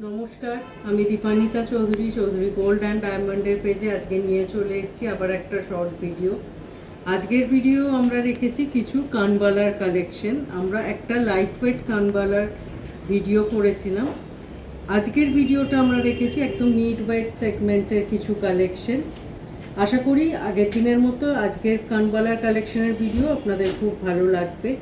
নমস্কার, আমি Dipanita Chowdhury gold and ডায়মন্ডের পেজে আজকে নিয়ে চলে এসেছি আবার একটা শর্ট ভিডিও। আজকের ভিডিও আমরা রেখেছি কিছু কানবালার কালেকশন। আমরা একটা লাইট ওয়েট কানবালার ভিডিও করেছিলাম। আজকের ভিডিওটা আমরা রেখেছি একদম মিড ওয়েট সেগমেন্টের কিছু কালেকশন। আশা করি আগের দিনের মতো আজকের কানবালার কালেকশনের ভিডিও আপনাদের খুব ভালো লাগবে।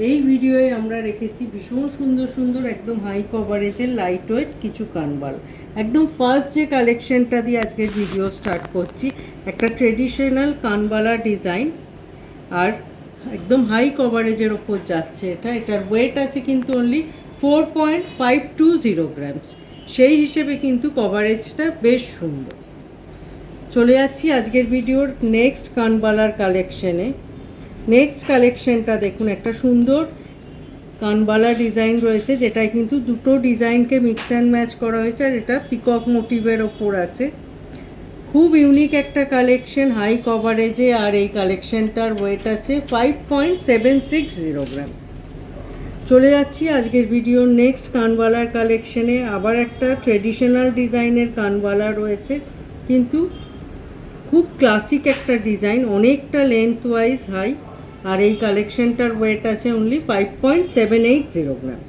এই ভিডিওয়ে আমরা রেখেছি ভীষণ সুন্দর সুন্দর একদম হাই কভারেজের লাইট ওয়েট কিছু কানবাল। একদম ফার্স্ট যে কালেকশনটা দিয়ে আজকের ভিডিও স্টার্ট করছি, একটা ট্রেডিশনাল কানবালা ডিজাইন আর একদম হাই কভারেজের ওপর যাচ্ছে। এটার ওয়েট আছে কিন্তু অনলি 4.520 গ্রামস। সেই হিসেবে কিন্তু কভারেজটা বেশ সুন্দর। চলে যাচ্ছি আজকের ভিডিওর নেক্সট কানবালার কালেকশনে। নেক্সট কালেকশনটা দেখুন, একটা সুন্দর কানবালা ডিজাইন রয়েছে, যেটায় কিন্তু দুটো ডিজাইনকে মিক্স অ্যান্ড ম্যাচ করা হয়েছে, আর এটা পিকক মোটিভের ওপর আছে। খুব ইউনিক একটা কালেকশন হাই কভারেজে, আর এই কালেকশনটার ওয়েট আছে 5.760 গ্রাম। চলে যাচ্ছি আজকের ভিডিওর নেক্সট কানবালার কালেকশনে। আবার একটা ট্রেডিশনাল ডিজাইনের কানবালা রয়েছে, কিন্তু খুব ক্লাসিক একটা ডিজাইন, অনেকটা লেন্থ ওয়াইজ হাই, আর এই কালেকশনটার ওয়েট আছে অনলি 5.780 গ্রাম।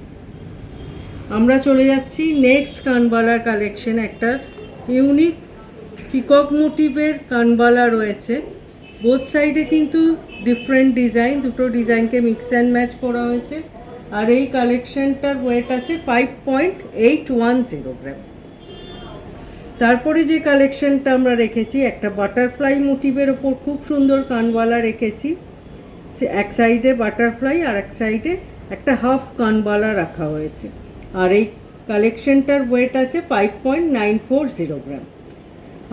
আমরা চলে যাচ্ছি নেক্সট কানবালার কালেকশন। একটা ইউনিক পিকক মোটিভের কানবালা রয়েছে, বোথ সাইডে কিন্তু ডিফারেন্ট ডিজাইন, দুটো ডিজাইনকে মিক্স অ্যান্ড ম্যাচ করা হয়েছে, আর এই কালেকশনটার ওয়েট আছে 5.810 গ্রাম। তারপরে যে কালেকশনটা আমরা রেখেছি, একটা বাটারফ্লাই মোটিভের ওপর খুব সুন্দর কানবালা রেখেছি। এক সাইডে বাটারফ্লাই আর এক সাইডে একটা হাফ কানবালা রাখা হয়েছে, আর এই কালেকশনটার ওয়েট আছে 5.940 গ্রাম।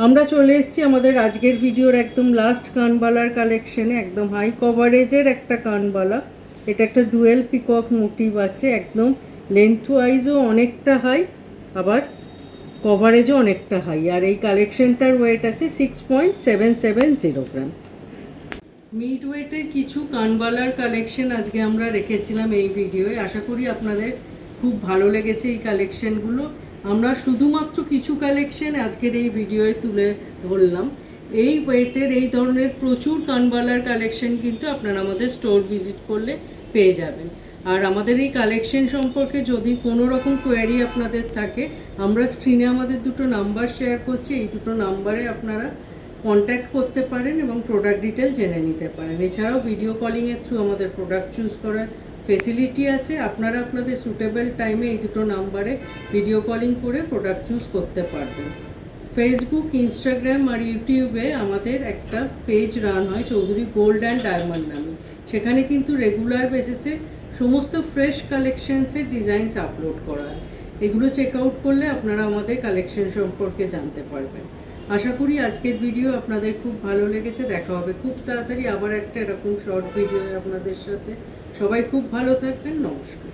আমরা চলে এসেছি আমাদের আজকের ভিডিওর একদম লাস্ট কানবালার কালেকশনে। একদম হাই কভারেজের একটা কানবালা। এটা একটা ডুয়েল পিকক মোটিভ আছে, একদম লেন্থ ওয়াইজও অনেকটা হাই, আবার কভারেজও অনেকটা হাই, আর এই কালেকশনটার ওয়েট আছে 6.770 গ্রাম। মিড ওয়েটের কিছু কানবালার কালেকশন আজকে আমরা রেখেছিলাম এই ভিডিওয়ে। আশা করি আপনাদের খুব ভালো লেগেছে এই কালেকশনগুলো। আমরা শুধুমাত্র কিছু কালেকশন আজকের এই ভিডিওয়ে তুলে ধরলাম। এই ওয়েটের এই ধরনের প্রচুর কানবালার কালেকশন কিন্তু আপনারা আমাদের স্টোর ভিজিট করলে পেয়ে যাবেন। আর আমাদের এই কালেকশন সম্পর্কে যদি কোনো রকম কোয়ারি আপনাদের থাকে, আমরা স্ক্রিনে আমাদের দুটো নাম্বার শেয়ার করছি, এই দুটো নাম্বারে আপনারা কন্ট্যাক্ট করতে পারেন এবং প্রোডাক্ট ডিটেল জেনে নিতে পারেন। এছাড়াও ভিডিও কলিংয়ের থ্রু আমাদের প্রোডাক্ট চুজ করার ফেসিলিটি আছে। আপনারা আপনাদের সুটেবল টাইমে এই দুটো নাম্বারে ভিডিও কলিং করে প্রোডাক্ট চুজ করতে পারবেন। ফেসবুক, ইনস্টাগ্রাম আর ইউটিউবে আমাদের একটা পেজ রান হয় চৌধুরী গোল্ড অ্যান্ড ডায়মন্ড নামে। সেখানে কিন্তু রেগুলার বেসিসে সমস্ত ফ্রেশ কালেকশনসের ডিজাইনস আপলোড করা হয়। এগুলো চেক আউট করলে আপনারা আমাদের কালেকশন সম্পর্কে জানতে পারবেন। আশা করি আজকের ভিডিও আপনাদের খুব ভালো লেগেছে। দেখা হবে খুব তাড়াতাড়ি আবার একটা এরকম শর্ট ভিডিও আপনাদের সাথে। সবাই খুব ভালো থাকবেন। নমস্কার।